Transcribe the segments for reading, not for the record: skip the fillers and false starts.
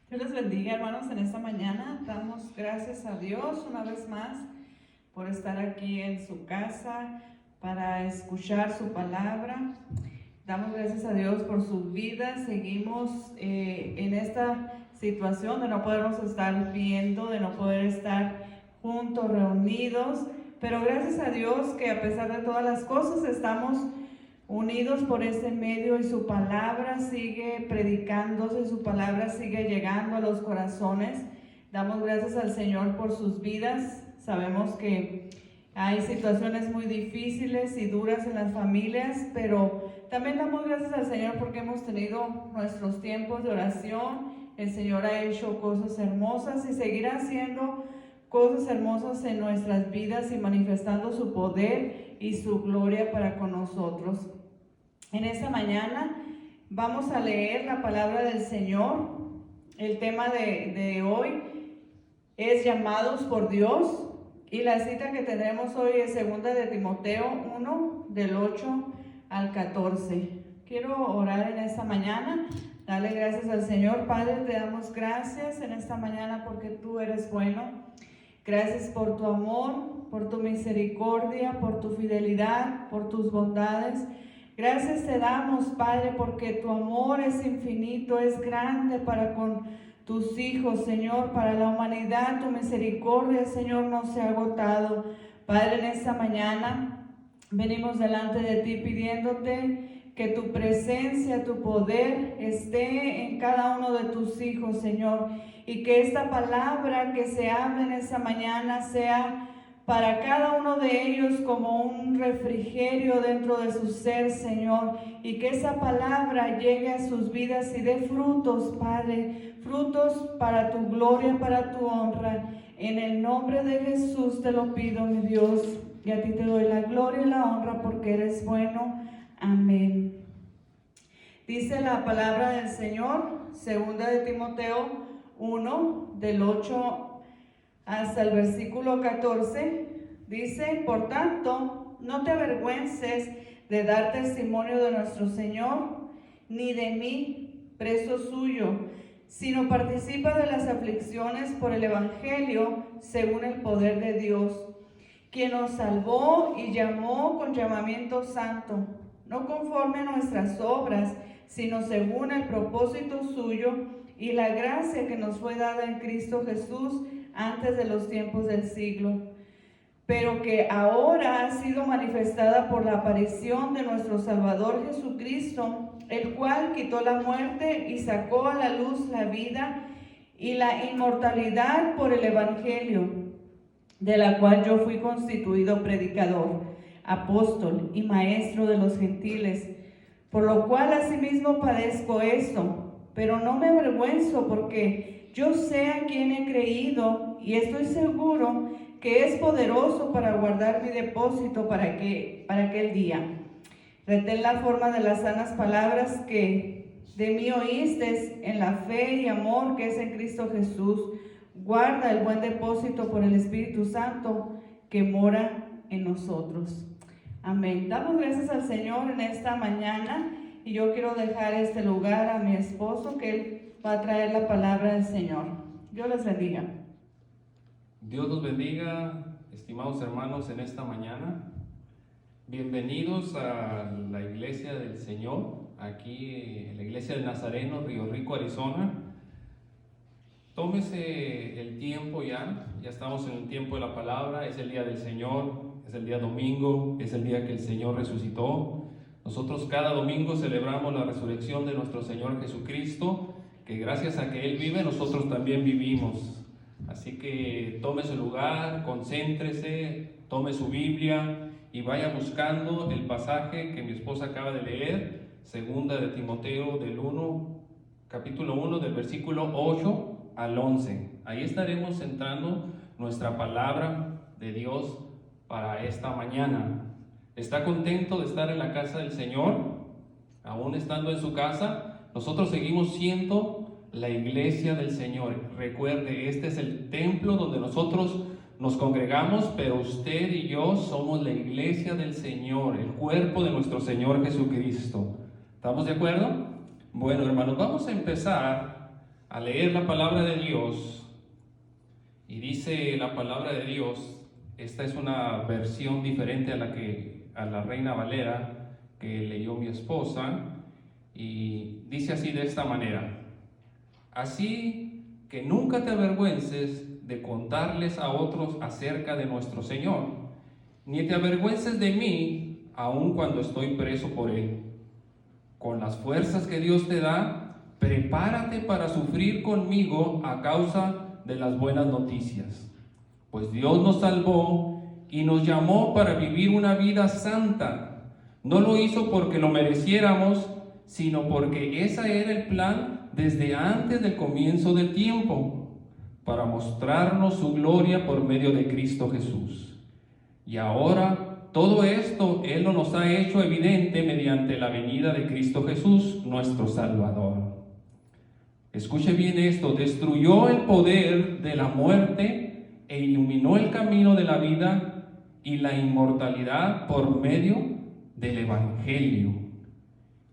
Dios les bendiga, hermanos, en esta mañana. Damos gracias a Dios una vez más por estar aquí en su casa para escuchar su palabra. Damos gracias a Dios por su vida. Seguimos en esta situación de no podernos estar viendo, de no poder estar juntos, reunidos. Pero gracias a Dios que a pesar de todas las cosas estamos unidos por este medio y su palabra sigue predicándose, su palabra sigue llegando a los corazones. Damos gracias al Señor por sus vidas. Sabemos que hay situaciones muy difíciles y duras en las familias, pero también damos gracias al Señor porque hemos tenido nuestros tiempos de oración. El Señor ha hecho cosas hermosas y seguirá haciendo cosas hermosas en nuestras vidas y manifestando su poder y su gloria para con nosotros. En esta mañana vamos a leer la palabra del Señor. El tema de hoy es llamados por Dios y la cita que tendremos hoy es 2 de Timoteo 1, del 8 al 14. Quiero orar en esta mañana, darle gracias al Señor. Padre, te damos gracias en esta mañana porque tú eres bueno. Gracias por tu amor, por tu misericordia, por tu fidelidad, por tus bondades. Gracias te damos, Padre, porque tu amor es infinito, es grande para con tus hijos, Señor, para la humanidad. Tu misericordia, Señor, no se ha agotado. Padre, en esta mañana venimos delante de ti pidiéndote que tu presencia, tu poder esté en cada uno de tus hijos, Señor, y que esta palabra que se hable en esta mañana sea para cada uno de ellos como un refrigerio dentro de su ser, Señor, y que esa palabra llegue a sus vidas y dé frutos, Padre, frutos para tu gloria, para tu honra. En el nombre de Jesús te lo pido, mi Dios, y a ti te doy la gloria y la honra porque eres bueno. Amén. Dice la palabra del Señor, 2 de Timoteo 1, del 8 hasta el versículo 14, dice: por tanto, no te avergüences de dar testimonio de nuestro Señor, ni de mí, preso suyo, sino participa de las aflicciones por el Evangelio según el poder de Dios, quien nos salvó y llamó con llamamiento santo, no conforme a nuestras obras, sino según el propósito suyo y la gracia que nos fue dada en Cristo Jesús antes de los tiempos del siglo, pero que ahora ha sido manifestada por la aparición de nuestro Salvador Jesucristo, el cual quitó la muerte y sacó a la luz la vida y la inmortalidad por el Evangelio, de la cual yo fui constituido predicador, apóstol y maestro de los gentiles, por lo cual asimismo padezco esto, pero no me avergüenzo, porque yo sé a quién he creído y estoy seguro que es poderoso para guardar mi depósito para aquel día. Retén la forma de las sanas palabras que de mí oísteis en la fe y amor que es en Cristo Jesús. Guarda el buen depósito por el Espíritu Santo que mora en nosotros. Amén. Damos gracias al Señor en esta mañana y yo quiero dejar este lugar a mi esposo, que él va a traer la palabra del Señor. Dios les bendiga. Dios los bendiga, estimados hermanos, en esta mañana. Bienvenidos a la Iglesia del Señor, aquí en la Iglesia del Nazareno, Río Rico, Arizona. Tómese el tiempo ya estamos en el tiempo de la palabra, es el día del Señor, es el día domingo, es el día que el Señor resucitó. Nosotros cada domingo celebramos la resurrección de nuestro Señor Jesucristo, que gracias a que Él vive, nosotros también vivimos. Así que tome su lugar, concéntrese, tome su Biblia y vaya buscando el pasaje que mi esposa acaba de leer, 2 de Timoteo capítulo 1, del versículo 8 al 11. Ahí estaremos centrando nuestra palabra de Dios para esta mañana. ¿Está contento de estar en la casa del Señor? Aún estando en su casa, nosotros seguimos siendo la iglesia del Señor. Recuerde, este es el templo donde nosotros nos congregamos, pero usted y yo somos la iglesia del Señor, el cuerpo de nuestro Señor Jesucristo. ¿Estamos de acuerdo? Bueno, hermanos, vamos a empezar a leer la palabra de Dios. Y dice la palabra de Dios, esta es una versión diferente a la Reina Valera que leyó mi esposa, y dice así de esta manera: así que nunca te avergüences de contarles a otros acerca de nuestro Señor, ni te avergüences de mí, aun cuando estoy preso por Él. Con las fuerzas que Dios te da, prepárate para sufrir conmigo a causa de las buenas noticias. Pues Dios nos salvó y nos llamó para vivir una vida santa. No lo hizo porque lo mereciéramos, sino porque ese era el plan desde antes del comienzo del tiempo, para mostrarnos su gloria por medio de Cristo Jesús. Y ahora todo esto Él nos ha hecho evidente mediante la venida de Cristo Jesús, nuestro Salvador. Escuche bien esto: destruyó el poder de la muerte e iluminó el camino de la vida y la inmortalidad por medio del Evangelio.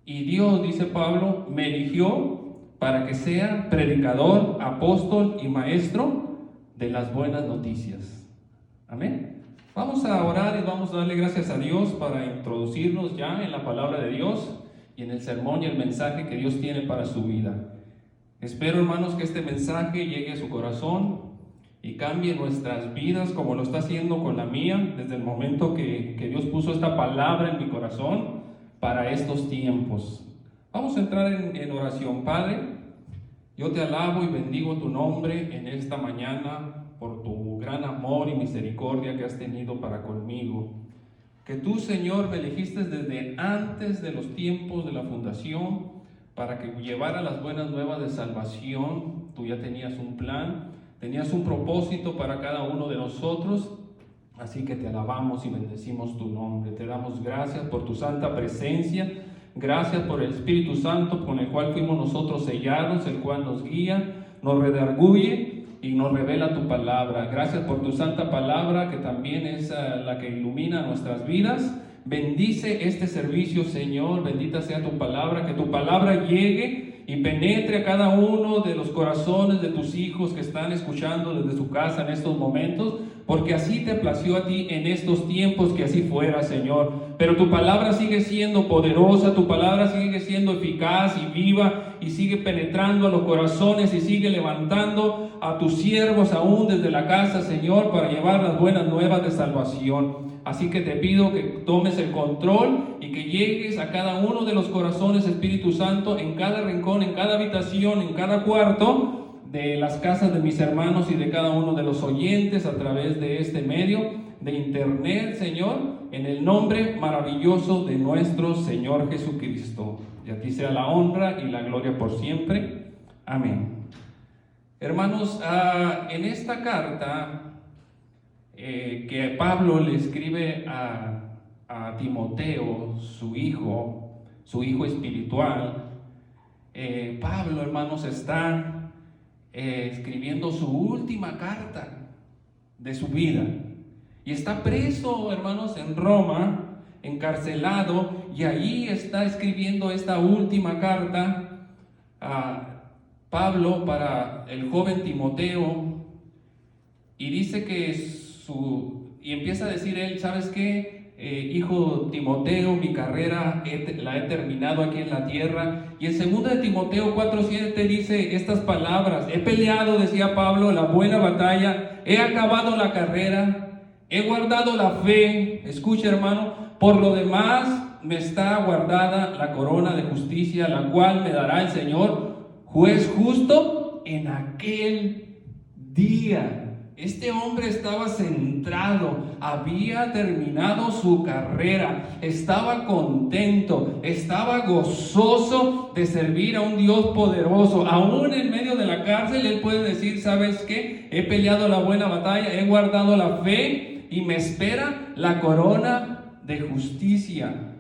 Y Dios, dice Pablo, me eligió para que sea predicador, apóstol y maestro de las buenas noticias. Amén. Vamos a orar y vamos a darle gracias a Dios para introducirnos ya en la palabra de Dios y en el sermón y el mensaje que Dios tiene para su vida. Espero, hermanos, que este mensaje llegue a su corazón y cambie nuestras vidas como lo está haciendo con la mía desde el momento que Dios puso esta palabra en mi corazón para estos tiempos. Vamos a entrar en oración. Padre, yo te alabo y bendigo tu nombre en esta mañana por tu gran amor y misericordia que has tenido para conmigo. Que tú, Señor, me elegiste desde antes de los tiempos de la fundación para que llevara las buenas nuevas de salvación. Tú ya tenías un plan, tenías un propósito para cada uno de nosotros. Así que te alabamos y bendecimos tu nombre. Te damos gracias por tu santa presencia. Gracias por el Espíritu Santo con el cual fuimos nosotros sellados, el cual nos guía, nos redarguye y nos revela tu palabra. Gracias por tu santa palabra, que también es la que ilumina nuestras vidas. Bendice este servicio, Señor. Bendita sea tu palabra, que tu palabra llegue y penetre a cada uno de los corazones de tus hijos que están escuchando desde su casa en estos momentos, porque así te plació a ti en estos tiempos que así fuera, Señor. Pero tu palabra sigue siendo poderosa, tu palabra sigue siendo eficaz y viva, y sigue penetrando a los corazones y sigue levantando a tus siervos aún desde la casa, Señor, para llevar las buenas nuevas de salvación. Así que te pido que tomes el control y que llegues a cada uno de los corazones, Espíritu Santo, en cada rincón, en cada habitación, en cada cuarto de las casas de mis hermanos y de cada uno de los oyentes a través de este medio de internet, Señor, en el nombre maravilloso de nuestro Señor Jesucristo. Y a ti sea la honra y la gloria por siempre. Amén. Hermanos, en esta carta que Pablo le escribe a Timoteo, su hijo espiritual, Pablo, hermanos, está escribiendo su última carta de su vida, y está preso, hermanos, en Roma, encarcelado, y ahí está escribiendo esta última carta a Pablo para el joven Timoteo. Y dice que y empieza a decir él: ¿sabes qué? Hijo Timoteo, mi carrera la he terminado aquí en la tierra. Y en 2 de Timoteo 4:7 dice estas palabras: he peleado, decía Pablo, la buena batalla, he acabado la carrera, he guardado la fe. Escucha, hermano, por lo demás me está guardada la corona de justicia, la cual me dará el Señor, juez justo, en aquel día. Este hombre estaba centrado, había terminado su carrera, estaba contento, estaba gozoso de servir a un Dios poderoso. Aún en medio de la cárcel, él puede decir: ¿sabes qué? He peleado la buena batalla, he guardado la fe y me espera la corona de justicia.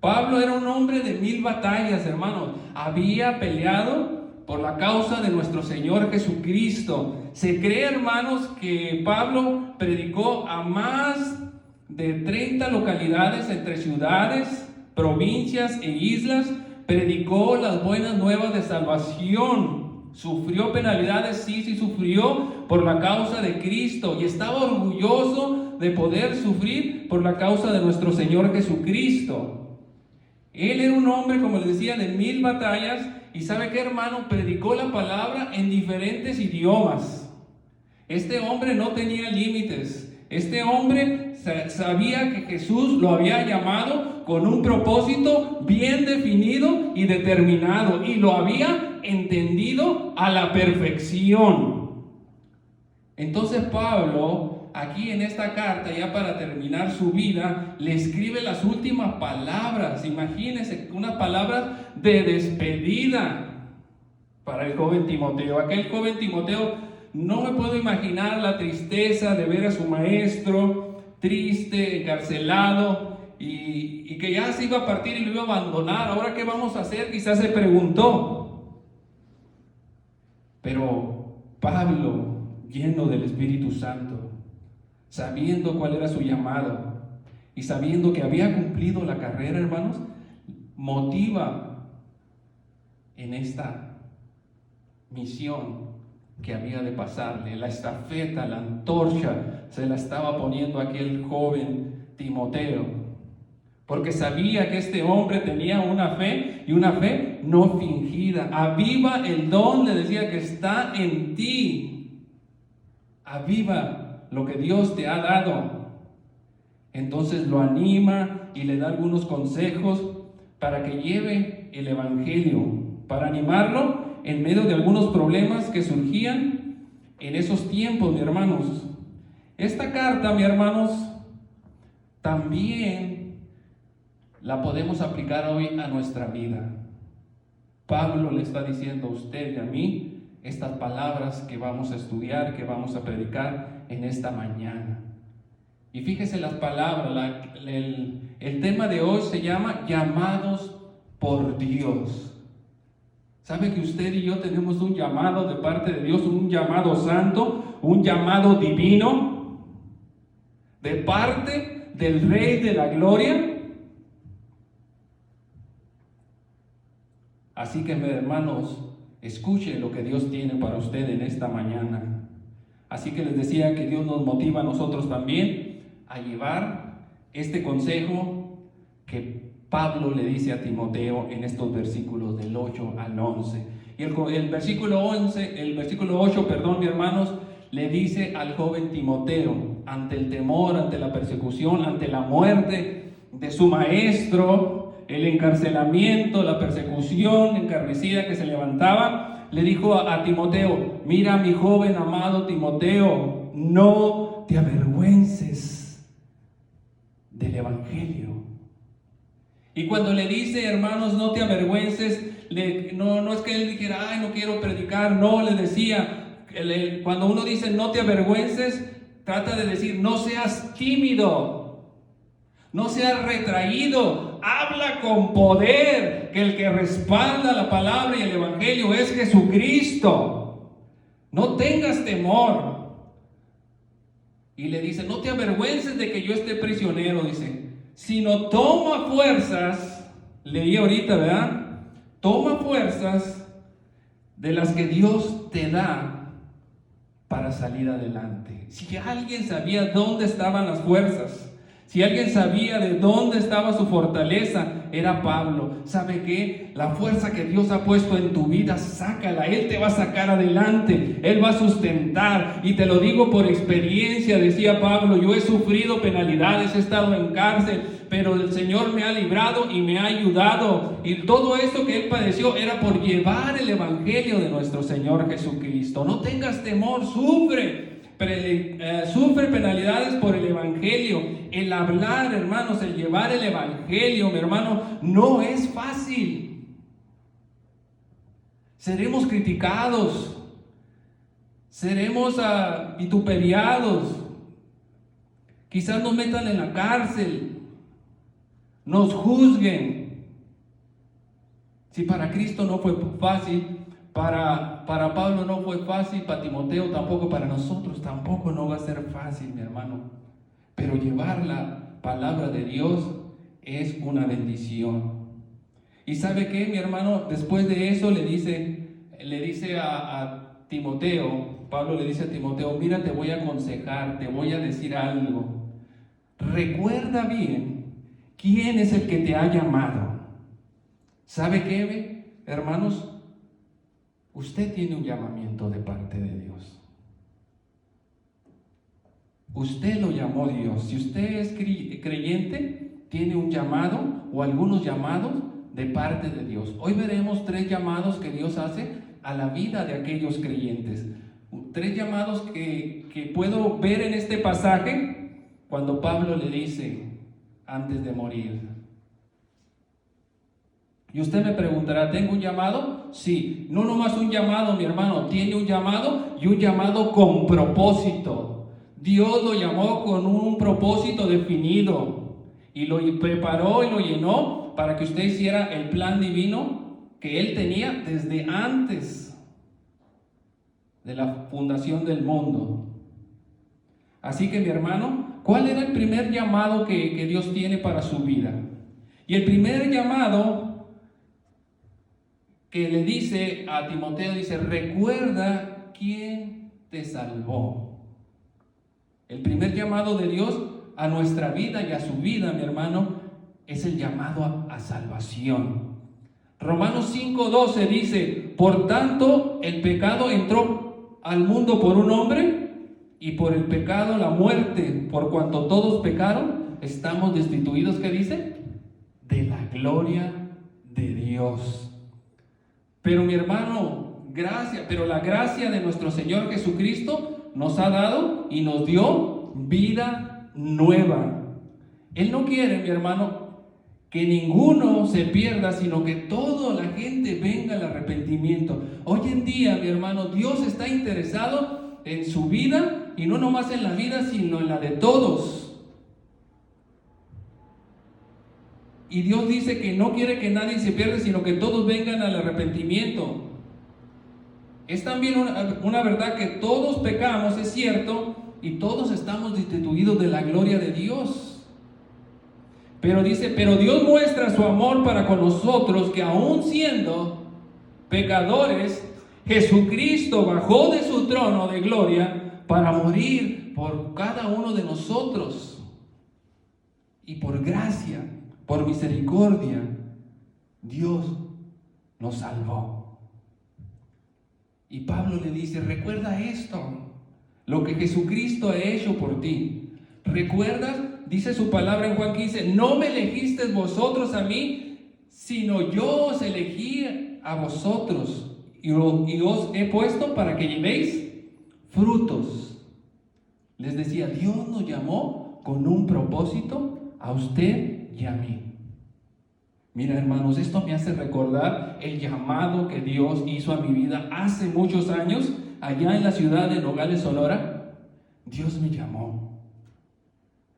Pablo era un hombre de 1000 batallas, hermanos. Había peleado por la causa de nuestro Señor Jesucristo. Se cree, hermanos, que Pablo predicó a más de 30 localidades, entre ciudades, provincias e islas. Predicó las buenas nuevas de salvación. ¿Sufrió penalidades? Sí, sí sufrió por la causa de Cristo y estaba orgulloso de poder sufrir por la causa de nuestro Señor Jesucristo. Él era un hombre, como les decía, de 1000 batallas y ¿sabe qué, hermano? Predicó la palabra en diferentes idiomas. Este hombre no tenía límites. Este hombre sabía que Jesús lo había llamado con un propósito bien definido y determinado y lo había entendido a la perfección. Entonces Pablo, aquí en esta carta, ya para terminar su vida, le escribe las últimas palabras. Imagínense, unas palabras de despedida para el joven Timoteo. Aquel joven Timoteo, no me puedo imaginar la tristeza de ver a su maestro triste, encarcelado y que ya se iba a partir y lo iba a abandonar. ¿Ahora qué vamos a hacer? Quizás se preguntó. Pero Pablo, lleno del Espíritu Santo, sabiendo cuál era su llamado y sabiendo que había cumplido la carrera, hermanos, motiva en esta misión que había de pasarle. La estafeta, la antorcha, se la estaba poniendo aquel joven Timoteo, porque sabía que este hombre tenía una fe, y una fe no fingida. Aviva el don, le decía, que está en ti. Aviva lo que Dios te ha dado. Entonces lo anima y le da algunos consejos para que lleve el evangelio, para animarlo en medio de algunos problemas que surgían en esos tiempos, mis hermanos. Esta carta, mis hermanos, también la podemos aplicar hoy a nuestra vida. Pablo le está diciendo a usted y a mí estas palabras que vamos a estudiar, que vamos a predicar en esta mañana. Y fíjese las palabras, el tema de hoy se llama llamados por Dios. ¿Sabe que usted y yo tenemos un llamado de parte de Dios, un llamado santo, un llamado divino, de parte del Rey de la Gloria? Así que, hermanos, escuche lo que Dios tiene para usted en esta mañana. Así que les decía que Dios nos motiva a nosotros también a llevar este consejo que Pablo le dice a Timoteo en estos versículos del 8 al 11. Y el versículo 8, mi hermanos, le dice al joven Timoteo, ante el temor, ante la persecución, ante la muerte de su maestro, el encarcelamiento, la persecución encarnecida que se levantaba, le dijo a Timoteo: mira, mi joven amado Timoteo, no te avergüences del evangelio. Y cuando le dice, hermanos, no te avergüences, no es que él dijera, ay, no quiero predicar, no, le decía, cuando uno dice no te avergüences, trata de decir, no seas tímido, no seas retraído, habla con poder, que el que respalda la palabra y el evangelio es Jesucristo. No tengas temor. Y le dice, no te avergüences de que yo esté prisionero, dice, sino toma fuerzas, leí ahorita, ¿verdad? Toma fuerzas de las que Dios te da para salir adelante. Si alguien sabía dónde estaban las fuerzas, si alguien sabía de dónde estaba su fortaleza, era Pablo. ¿Sabe qué? La fuerza que Dios ha puesto en tu vida, sácala. Él te va a sacar adelante. Él va a sustentar. Y te lo digo por experiencia, decía Pablo, yo he sufrido penalidades, he estado en cárcel, pero el Señor me ha librado y me ha ayudado. Y todo esto que él padeció era por llevar el evangelio de nuestro Señor Jesucristo. No tengas temor, sufre penalidades por el evangelio. El hablar, hermanos, el llevar el evangelio, mi hermano, no es fácil. Seremos criticados, seremos vituperiados, quizás nos metan en la cárcel, nos juzguen. Si para Cristo no fue fácil, para Pablo no fue fácil, para Timoteo tampoco, para nosotros tampoco no va a ser fácil, mi hermano. Pero llevar la palabra de Dios es una bendición. ¿Y sabe qué, mi hermano? Después de eso le dice le dice a Timoteo, Pablo le dice a Timoteo, mira, te voy a aconsejar, te voy a decir algo. Recuerda bien quién es el que te ha llamado. ¿Sabe qué, hermanos? Usted tiene un llamamiento de parte de Dios. Usted lo llamó Dios. Si usted es creyente, tiene un llamado o algunos llamados de parte de Dios. Hoy veremos 3 llamados que Dios hace a la vida de aquellos creyentes. 3 llamados que puedo ver en este pasaje cuando Pablo le dice antes de morir. Y usted me preguntará, ¿tengo un llamado? Sí, no nomás un llamado, mi hermano, tiene un llamado y un llamado con propósito. Dios lo llamó con un propósito definido y lo preparó y lo llenó para que usted hiciera el plan divino que Él tenía desde antes de la fundación del mundo. Así que, mi hermano, ¿cuál era el primer llamado que Dios tiene para su vida? Y el primer llamado que le dice a Timoteo, dice, recuerda quién te salvó. El primer llamado de Dios a nuestra vida y a su vida, mi hermano, es el llamado a salvación. Romanos 5:12 dice, por tanto, el pecado entró al mundo por un hombre y por el pecado la muerte, por cuanto todos pecaron, estamos destituidos, ¿qué dice? De la gloria de Dios. Pero mi hermano, la gracia de nuestro Señor Jesucristo nos ha dado y nos dio vida nueva. Él no quiere, mi hermano, que ninguno se pierda, sino que toda la gente venga al arrepentimiento. Hoy en día, mi hermano, Dios está interesado en su vida, y no nomás en la vida, sino en la de todos. Y Dios dice que no quiere que nadie se pierda, sino que todos vengan al arrepentimiento. Es también una verdad que todos pecamos, es cierto, y todos estamos destituidos de la gloria de Dios. Pero dice, pero Dios muestra su amor para con nosotros, que aún siendo pecadores, Jesucristo bajó de su trono de gloria para morir por cada uno de nosotros. Y por gracia, por misericordia, Dios nos salvó. Y Pablo le dice, recuerda esto, lo que Jesucristo ha hecho por ti. ¿Recuerdas? Dice su palabra en Juan 15, no me elegisteis vosotros a mí, sino yo os elegí a vosotros y os he puesto para que llevéis frutos. Les decía, Dios nos llamó con un propósito a usted y a mí. Mira, hermanos, esto me hace recordar el llamado que Dios hizo a mi vida hace muchos años, allá en la ciudad de Nogales, Sonora. Dios me llamó.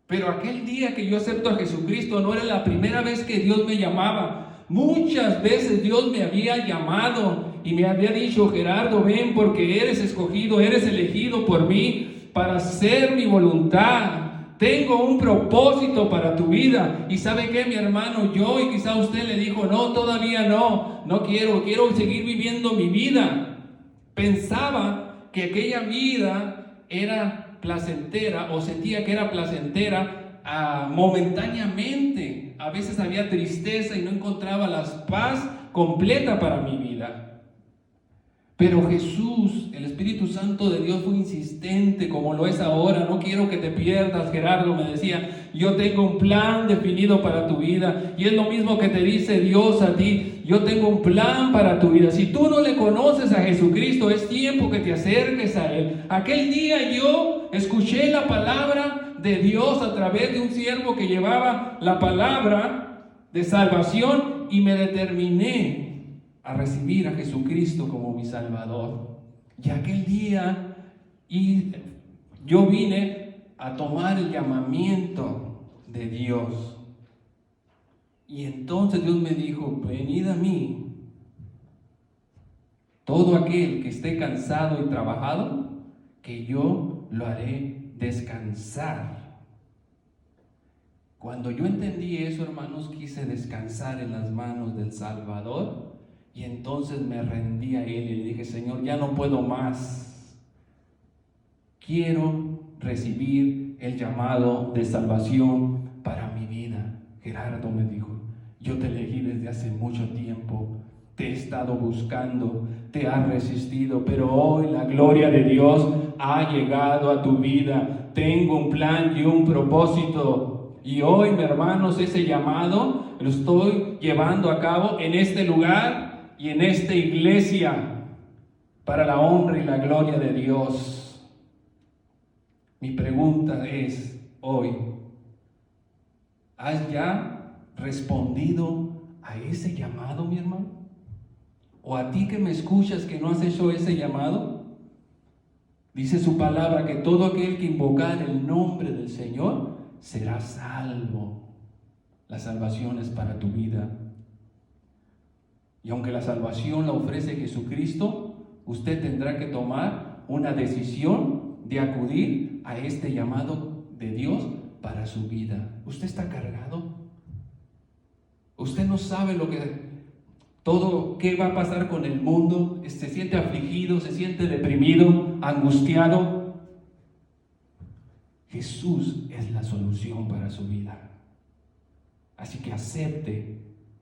Pero aquel día que yo acepto a Jesucristo no era la primera vez que Dios me llamaba. Muchas veces Dios me había llamado y me había dicho, Gerardo, ven porque eres escogido, eres elegido por mí para hacer mi voluntad. Tengo un propósito para tu vida. Y ¿sabe qué, mi hermano? Yo, y quizá usted le dijo, no, todavía no quiero seguir viviendo mi vida. Pensaba que aquella vida era placentera, o sentía que era placentera momentáneamente. A veces había tristeza y no encontraba la paz completa para mi vida. Pero Jesús, el Espíritu Santo de Dios, fue insistente como lo es ahora. No quiero que te pierdas, Gerardo, me decía. Yo tengo un plan definido para tu vida. Y es lo mismo que te dice Dios a ti. Yo tengo un plan para tu vida. Si tú no le conoces a Jesucristo, es tiempo que te acerques a Él. Aquel día yo escuché la palabra de Dios a través de un siervo que llevaba la palabra de salvación y me determiné a recibir a Jesucristo como mi Salvador. Y aquel día yo vine a tomar el llamamiento de Dios. Y entonces Dios me dijo, venid a mí, todo aquel que esté cansado y trabajado, que yo lo haré descansar. Cuando yo entendí eso, hermanos, quise descansar en las manos del Salvador. Y entonces me rendí a Él y le dije, Señor, ya no puedo más. Quiero recibir el llamado de salvación para mi vida. Gerardo me dijo, yo te elegí desde hace mucho tiempo. Te he estado buscando, te has resistido, pero hoy la gloria de Dios ha llegado a tu vida. Tengo un plan y un propósito. Y hoy, mis hermanos, ese llamado lo estoy llevando a cabo en este lugar y en esta iglesia para la honra y la gloria de Dios. Mi pregunta es hoy, ¿has ya respondido a ese llamado, mi hermano? ¿O a ti que me escuchas que no has hecho ese llamado? Dice su palabra que todo aquel que invocar el nombre del Señor será salvo. La salvación es para tu vida. Y aunque la salvación la ofrece Jesucristo, usted tendrá que tomar una decisión de acudir a este llamado de Dios para su vida. ¿Usted está cargado? ¿Usted no sabe qué va a pasar con el mundo? ¿Se siente afligido, se siente deprimido, angustiado? Jesús es la solución para su vida. Así que acepte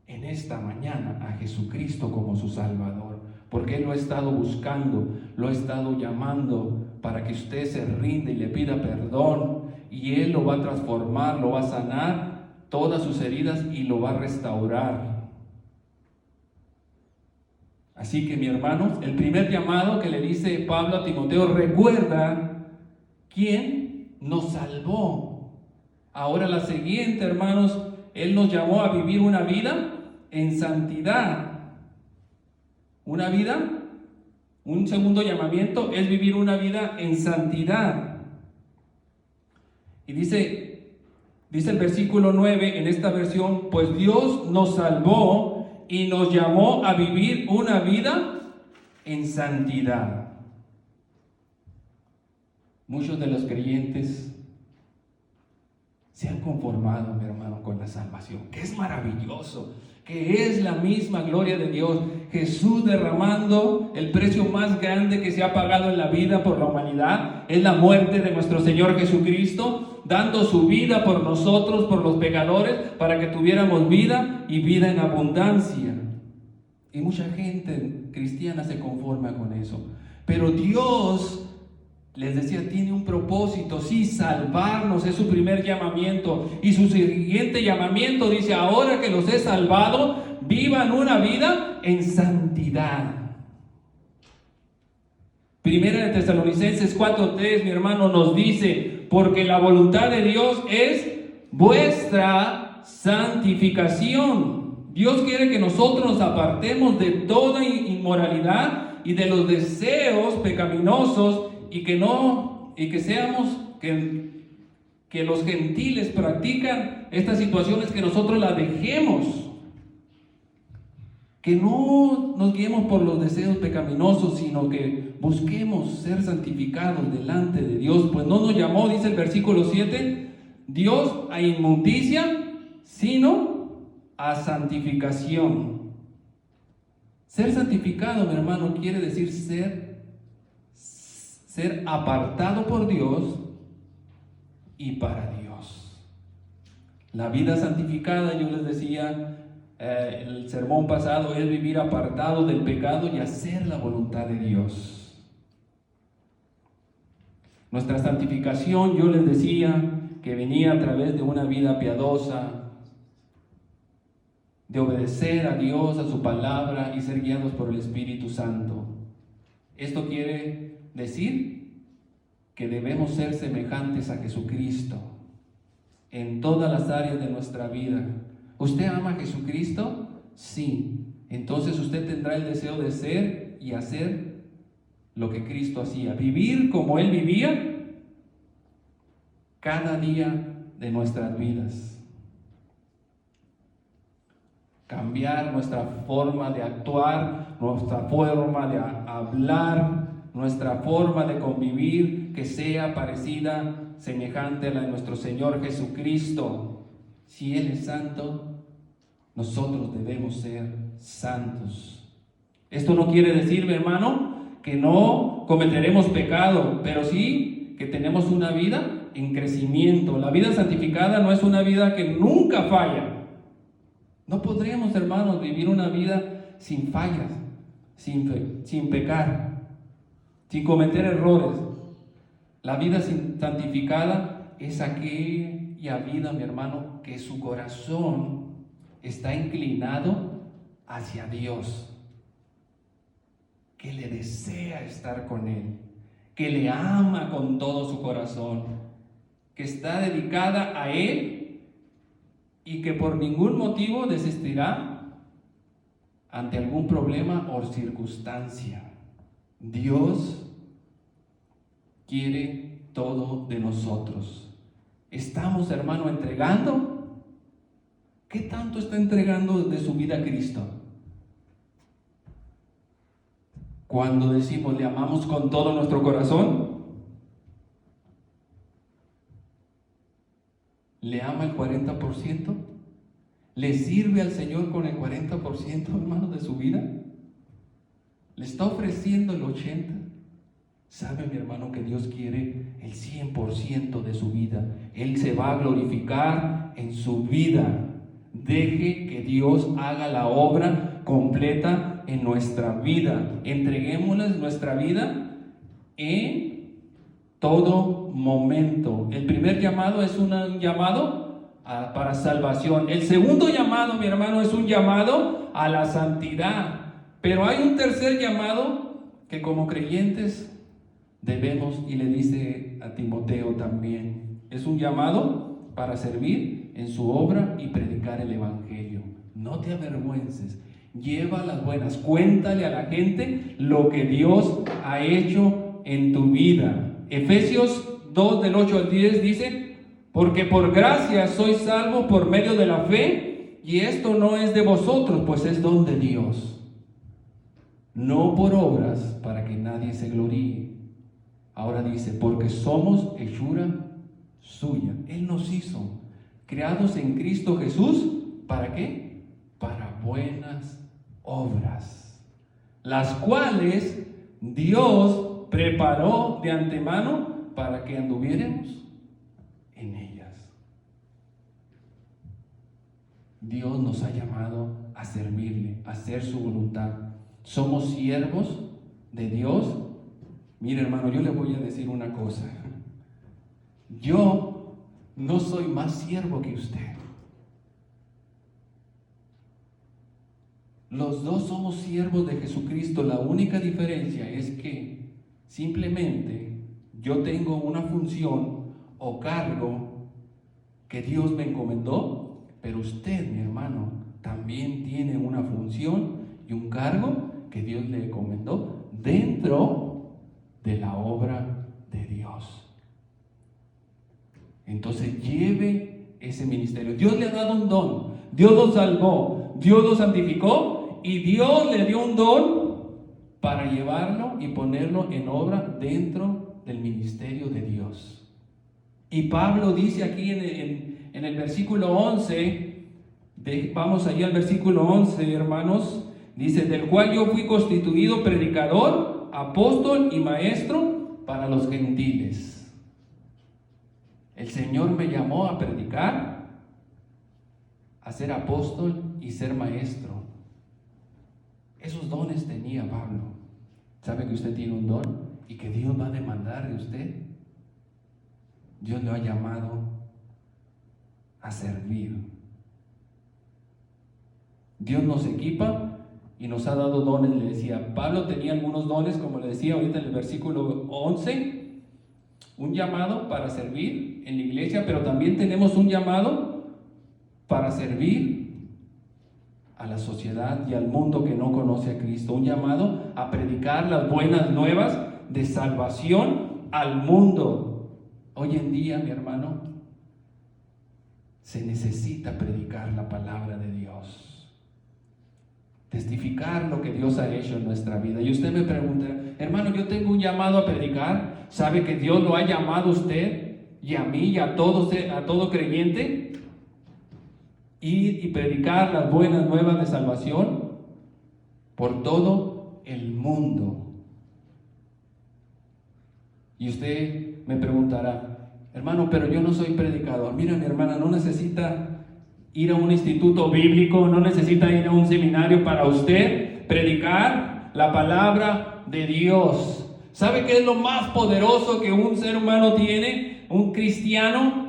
en esta mañana a Jesucristo como su Salvador, porque Él lo ha estado buscando, lo ha estado llamando para que usted se rinda y le pida perdón, y Él lo va a transformar, lo va a sanar todas sus heridas y lo va a restaurar. Así que, mi hermano, el primer llamado que le dice Pablo a Timoteo, recuerda quién nos salvó. Ahora la siguiente, hermanos, Él nos llamó a vivir una vida en santidad. Un segundo llamamiento es vivir una vida en santidad. Y dice el versículo 9 en esta versión, pues Dios nos salvó y nos llamó a vivir una vida en santidad. Muchos de los creyentes se han conformado, mi hermano, con la salvación, que es maravilloso, que es la misma gloria de Dios. Jesús derramando el precio más grande que se ha pagado en la vida por la humanidad, es la muerte de nuestro Señor Jesucristo, dando su vida por nosotros, por los pecadores, para que tuviéramos vida y vida en abundancia. Y mucha gente cristiana se conforma con eso. Pero Dios, les decía, tiene un propósito, sí, salvarnos es su primer llamamiento. Y su siguiente llamamiento dice, ahora que los he salvado, vivan una vida en santidad. Primera de Tesalonicenses 4:3, mi hermano, nos dice, porque la voluntad de Dios es vuestra santificación. Dios quiere que nosotros nos apartemos de toda inmoralidad y de los deseos pecaminosos y que los gentiles practican estas situaciones, que nosotros las dejemos. Que no nos guiemos por los deseos pecaminosos, sino que busquemos ser santificados delante de Dios. Pues no nos llamó, dice el versículo 7, Dios a inmundicia, sino a santificación. Ser santificado, mi hermano, quiere decir ser apartado por Dios y para Dios. La vida santificada, yo les decía el sermón pasado, es vivir apartado del pecado y hacer la voluntad de Dios. Nuestra santificación, yo les decía, que venía a través de una vida piadosa, de obedecer a Dios, a su palabra y ser guiados por el Espíritu Santo. Esto quiere decir que debemos ser semejantes a Jesucristo en todas las áreas de nuestra vida. ¿Usted ama a Jesucristo? Sí. Entonces usted tendrá el deseo de ser y hacer lo que Cristo hacía, vivir como Él vivía cada día de nuestras vidas. Cambiar nuestra forma de actuar, nuestra forma de hablar, nuestra forma de convivir, que sea parecida, semejante a la de nuestro Señor Jesucristo. Si Él es santo, nosotros debemos ser santos. Esto no quiere decir, mi hermano, que no cometeremos pecado, pero sí que tenemos una vida en crecimiento. La vida santificada no es una vida que nunca falla. No podríamos, hermanos, vivir una vida sin fallas, sin pecar, sin cometer errores. La vida santificada es aquella vida, mi hermano, que su corazón está inclinado hacia Dios, que le desea estar con Él, que le ama con todo su corazón, que está dedicada a Él y que por ningún motivo desistirá ante algún problema o circunstancia. Dios quiere todo de nosotros. ¿Estamos, hermano, entregando? ¿Qué tanto está entregando de su vida a Cristo? Cuando decimos le amamos con todo nuestro corazón, ¿le ama el 40%? ¿Le sirve al Señor con el 40%, hermano, de su vida? ¿Le está ofreciendo el 80%? ¿Sabe, mi hermano, que Dios quiere el 100% de su vida? Él se va a glorificar en su vida. Deje que Dios haga la obra completa en nuestra vida. Entreguémosles nuestra vida en todo momento. El primer llamado es un llamado para salvación. El segundo llamado, mi hermano, es un llamado a la santidad. Pero hay un tercer llamado que como creyentes debemos, y le dice a Timoteo también, es un llamado para servir en su obra y predicar el evangelio. No te avergüences, lleva las buenas, cuéntale a la gente lo que Dios ha hecho en tu vida. Efesios 2 del 8 al 10 dice: porque por gracia sois salvos por medio de la fe, y esto no es de vosotros, pues es don de Dios, no por obras, para que nadie se gloríe. Ahora dice, porque somos hechura suya. Él nos hizo, creados en Cristo Jesús, ¿para qué? Para buenas obras, las cuales Dios preparó de antemano para que anduviéramos en ellas. Dios nos ha llamado a servirle, a hacer su voluntad. Somos siervos de Dios. Mire, hermano, yo le voy a decir una cosa. Yo no soy más siervo que usted. Los dos somos siervos de Jesucristo. La única diferencia es que simplemente yo tengo una función o cargo que Dios me encomendó, pero usted, mi hermano, también tiene una función y un cargo que Dios le encomendó dentro de la obra de Dios. Entonces lleve ese ministerio. Dios le ha dado un don, Dios lo salvó, Dios lo santificó y Dios le dio un don para llevarlo y ponerlo en obra dentro del ministerio de Dios. Y Pablo dice aquí en el versículo 11, vamos allá al versículo 11, hermanos, dice: del cual yo fui constituido predicador, apóstol y maestro para los gentiles. El Señor me llamó a predicar, a ser apóstol y ser maestro. Esos dones tenía Pablo. ¿Sabe que usted tiene un don y que Dios va a demandar de usted? Dios lo ha llamado a servir. Dios nos equipa y nos ha dado dones. Le decía, Pablo tenía algunos dones, como le decía ahorita en el versículo 11, un llamado para servir en la iglesia, pero también tenemos un llamado para servir a la sociedad y al mundo que no conoce a Cristo, un llamado a predicar las buenas nuevas de salvación al mundo. Hoy en día, mi hermano, se necesita predicar la palabra de Dios, testificar lo que Dios ha hecho en nuestra vida. Y usted me pregunta, hermano, yo tengo un llamado a predicar. ¿Sabe que Dios lo ha llamado a usted y a mí y a todo creyente? Ir y predicar las buenas nuevas de salvación por todo el mundo. Y usted me preguntará, hermano, pero yo no soy predicador. Mira, mi hermana, no necesita ir a un instituto bíblico, no necesita ir a un seminario para usted predicar la palabra de Dios. ¿Sabe qué es lo más poderoso que un ser humano tiene? Un cristiano.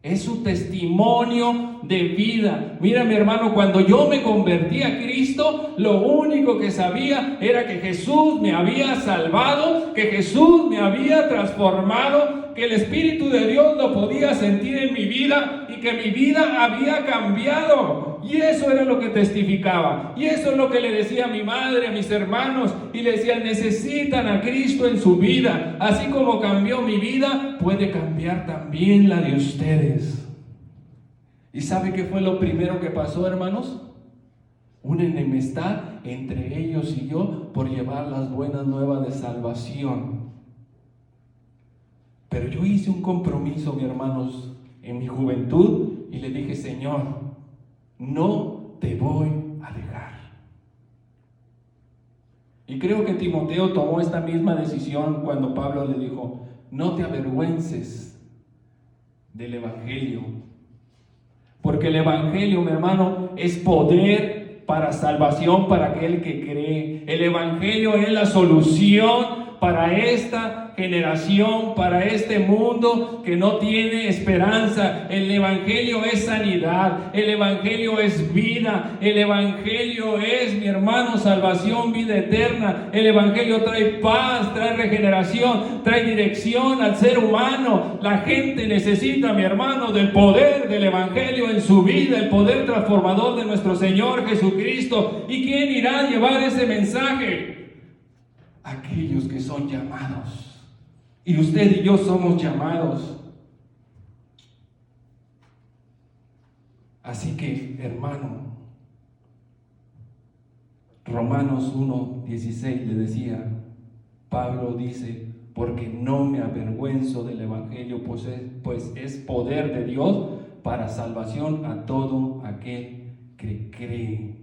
Es su testimonio de vida. Mira, mi hermano, cuando yo me convertí a Cristo, lo único que sabía era que Jesús me había salvado, que Jesús me había transformado, que el Espíritu de Dios lo podía sentir en mi vida y que mi vida había cambiado. Y eso era lo que testificaba. Y eso es lo que le decía a mi madre, a mis hermanos. Y le decía, necesitan a Cristo en su vida. Así como cambió mi vida, puede cambiar también la de ustedes. ¿Y sabe qué fue lo primero que pasó, hermanos? Una enemistad entre ellos y yo por llevar las buenas nuevas de salvación. Pero yo hice un compromiso, mis hermanos, en mi juventud y le dije, Señor, no te voy a dejar. Y creo que Timoteo tomó esta misma decisión cuando Pablo le dijo, no te avergüences del Evangelio. Porque el Evangelio, mi hermano, es poder para salvación para aquel que cree. El Evangelio es la solución para esta generación, para este mundo que no tiene esperanza. El Evangelio es sanidad, el Evangelio es vida, el Evangelio es, mi hermano, salvación, vida eterna. El Evangelio trae paz, trae regeneración, trae dirección al ser humano. La gente necesita, mi hermano, del poder del Evangelio en su vida, el poder transformador de nuestro Señor Jesucristo. ¿Y quién irá a llevar ese mensaje? Aquellos que son llamados. Y usted y yo somos llamados. Así que, hermano, Romanos 1:16 le decía, Pablo dice, porque no me avergüenzo del Evangelio, pues es poder de Dios para salvación a todo aquel que cree.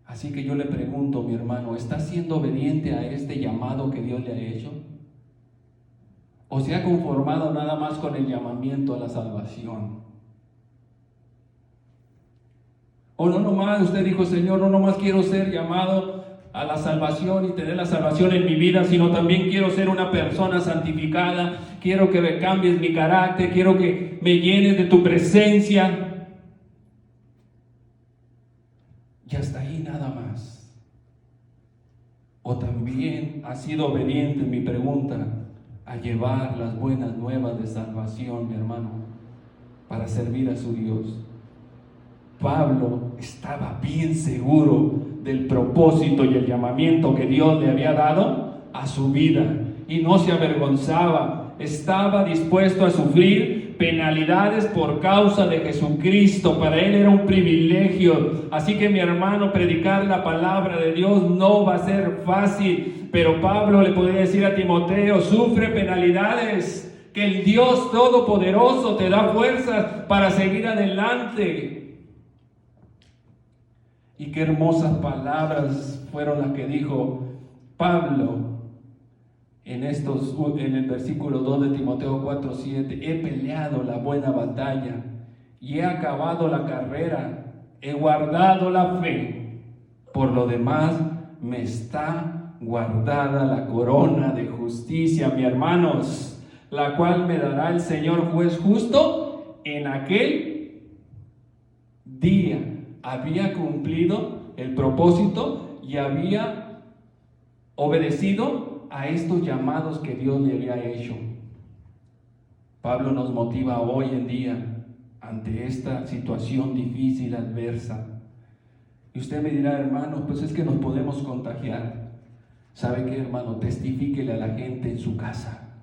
Así que yo le pregunto, mi hermano, ¿está siendo obediente a este llamado que Dios le ha hecho? ¿O se ha conformado nada más con el llamamiento a la salvación? ¿O no nomás usted dijo, Señor, no nomás quiero ser llamado a la salvación y tener la salvación en mi vida, sino también quiero ser una persona santificada, quiero que me cambies mi carácter, quiero que me llenes de tu presencia? Y hasta ahí nada más. O también ha sido obediente, mi pregunta, a llevar las buenas nuevas de salvación, mi hermano, para servir a su Dios. Pablo estaba bien seguro del propósito y el llamamiento que Dios le había dado a su vida y no se avergonzaba. Estaba dispuesto a sufrir penalidades por causa de Jesucristo. Para él era un privilegio. Así que, mi hermano, predicar la palabra de Dios no va a ser fácil, pero Pablo le podía decir a Timoteo, sufre penalidades, que el Dios Todopoderoso te da fuerzas para seguir adelante. Y qué hermosas palabras fueron las que dijo Pablo en el versículo 2 de Timoteo 4:7. He peleado la buena batalla y he acabado la carrera, he guardado la fe. Por lo demás me está guardada la corona de justicia, mis hermanos, la cual me dará el Señor juez justo en aquel día. Había cumplido el propósito y había obedecido a estos llamados que Dios le había hecho. Pablo nos motiva hoy en día ante esta situación difícil, adversa. Y usted me dirá, hermano, pues es que nos podemos contagiar. ¿Sabe qué, hermano? Testifíquele a la gente en su casa.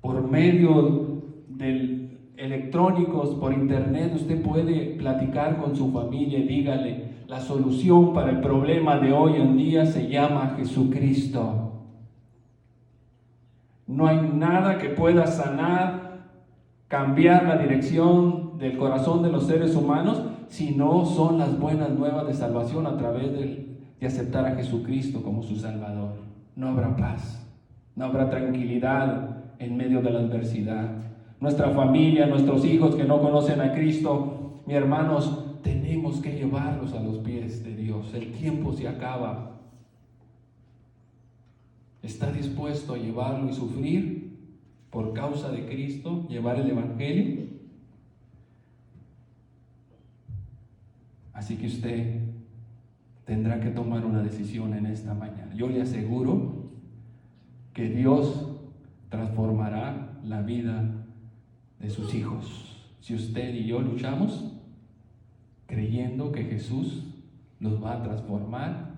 Por medio del electrónicos, por internet, usted puede platicar con su familia y dígale, la solución para el problema de hoy en día se llama Jesucristo. No hay nada que pueda sanar, cambiar la dirección del corazón de los seres humanos, si no son las buenas nuevas de salvación a través de aceptar a Jesucristo como su Salvador. No habrá paz, no habrá tranquilidad en medio de la adversidad. Nuestra familia, nuestros hijos que no conocen a Cristo, mis hermanos, tenemos que llevarlos a los pies de Dios. El tiempo se acaba. ¿Está dispuesto a llevarlo y sufrir por causa de Cristo, llevar el Evangelio? Así que usted tendrá que tomar una decisión en esta mañana. Yo le aseguro que Dios transformará la vida de sus hijos si usted y yo luchamos creyendo que Jesús los va a transformar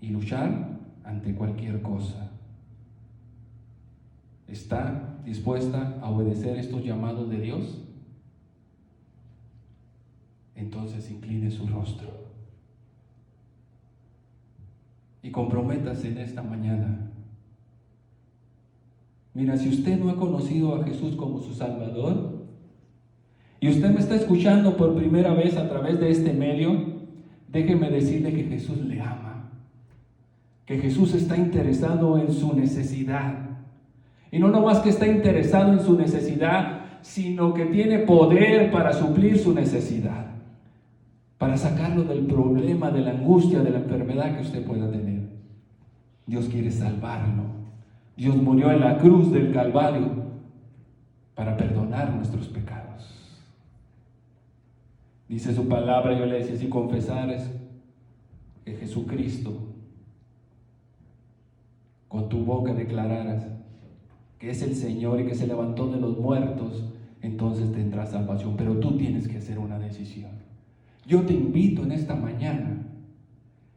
y luchar ante cualquier cosa. ¿Está dispuesta a obedecer estos llamados de Dios? Entonces incline su rostro y comprométase en esta mañana. Mira, si usted no ha conocido a Jesús como su Salvador y usted me está escuchando por primera vez a través de este medio, déjeme decirle que Jesús le ama, que Jesús está interesado en su necesidad. Y no nomás que está interesado en su necesidad, sino que tiene poder para suplir su necesidad, para sacarlo del problema, de la angustia, de la enfermedad que usted pueda tener. Dios quiere salvarlo. Dios murió en la cruz del Calvario para perdonar nuestros pecados. Dice su palabra, yo le decía, si confesares que Jesucristo, con tu boca declararas que es el Señor y que se levantó de los muertos, entonces tendrás salvación. Pero tú tienes que hacer una decisión. Yo te invito en esta mañana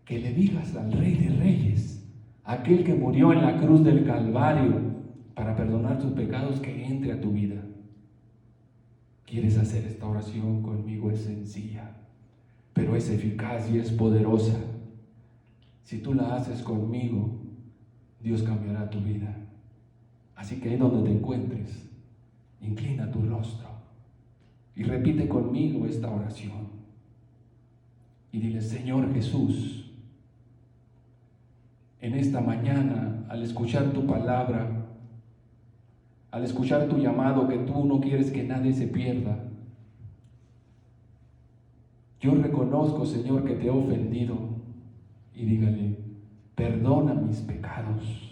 que le digas al Rey de Reyes, aquel que murió en la cruz del Calvario para perdonar tus pecados, que entre a tu vida. ¿Quieres hacer esta oración conmigo? Es sencilla, pero es eficaz y es poderosa. Si tú la haces conmigo, Dios cambiará tu vida. Así que ahí donde te encuentres, inclina tu rostro y repite conmigo esta oración. Y dile: Señor Jesús, en esta mañana, al escuchar tu palabra, al escuchar tu llamado, que tú no quieres que nadie se pierda, yo reconozco, Señor, que te he ofendido, y dígale: perdona mis pecados.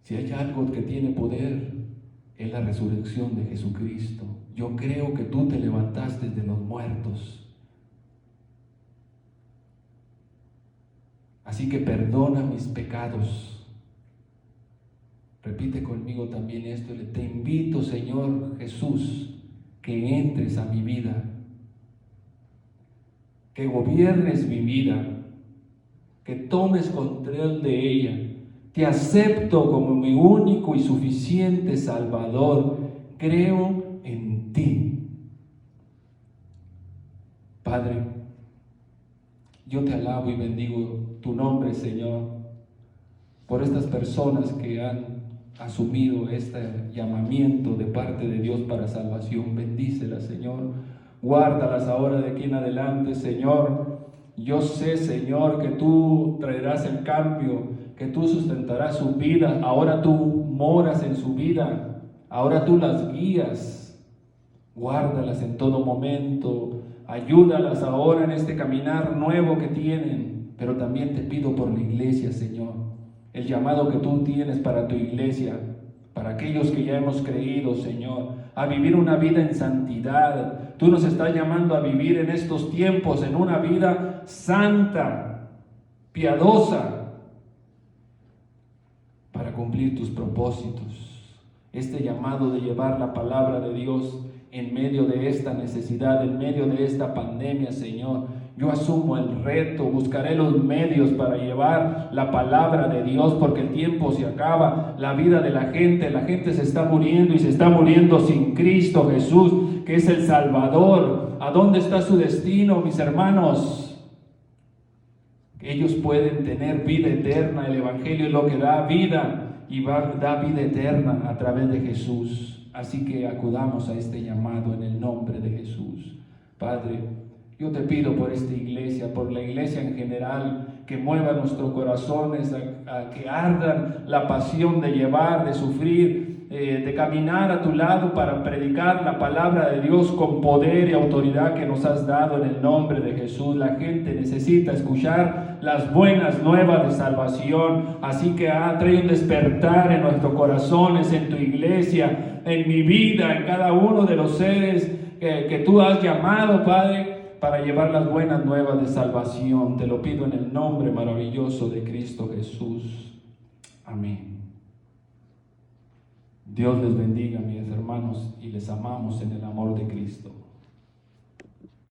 Si hay algo que tiene poder, es la resurrección de Jesucristo. Yo creo que tú te levantaste de los muertos. Así que perdona mis pecados. Repite conmigo también esto: te invito, Señor Jesús, que entres a mi vida, que gobiernes mi vida, que tomes control de ella. Te acepto como mi único y suficiente Salvador. Creo en ti. Padre, yo te alabo y bendigo tu nombre, Señor, por estas personas que han asumido este llamamiento de parte de Dios para salvación. Bendícelas, Señor. Guárdalas ahora de aquí en adelante, Señor. Yo sé, Señor, que tú traerás el cambio, que tú sustentarás su vida. Ahora tú moras en su vida. Ahora tú las guías. Guárdalas en todo momento. Ayúdalas ahora en este caminar nuevo que tienen. Pero también te pido por la iglesia, Señor, el llamado que tú tienes para tu iglesia, para aquellos que ya hemos creído, Señor, a vivir una vida en santidad. Tú nos estás llamando a vivir en estos tiempos en una vida santa, piadosa, para cumplir tus propósitos. Este llamado de llevar la palabra de Dios en medio de esta necesidad, en medio de esta pandemia, Señor, yo asumo el reto, buscaré los medios para llevar la palabra de Dios, porque el tiempo se acaba, la vida de la gente se está muriendo y se está muriendo sin Cristo Jesús, que es el Salvador. ¿A dónde está su destino, mis hermanos? Ellos pueden tener vida eterna. El Evangelio es lo que da vida y da vida eterna a través de Jesús. Así que acudamos a este llamado en el nombre de Jesús. Padre, yo te pido por esta iglesia, por la iglesia en general, que mueva nuestros corazones a que ardan la pasión de llevar, de sufrir, de caminar a tu lado para predicar la palabra de Dios con poder y autoridad que nos has dado en el nombre de Jesús. La gente necesita escuchar las buenas nuevas de salvación, así que trae un despertar en nuestros corazones, en tu iglesia, en mi vida, en cada uno de los seres que tú has llamado, Padre, para llevar las buenas nuevas de salvación. Te lo pido en el nombre maravilloso de Cristo Jesús. Amén. Dios les bendiga, mis hermanos, y les amamos en el amor de Cristo.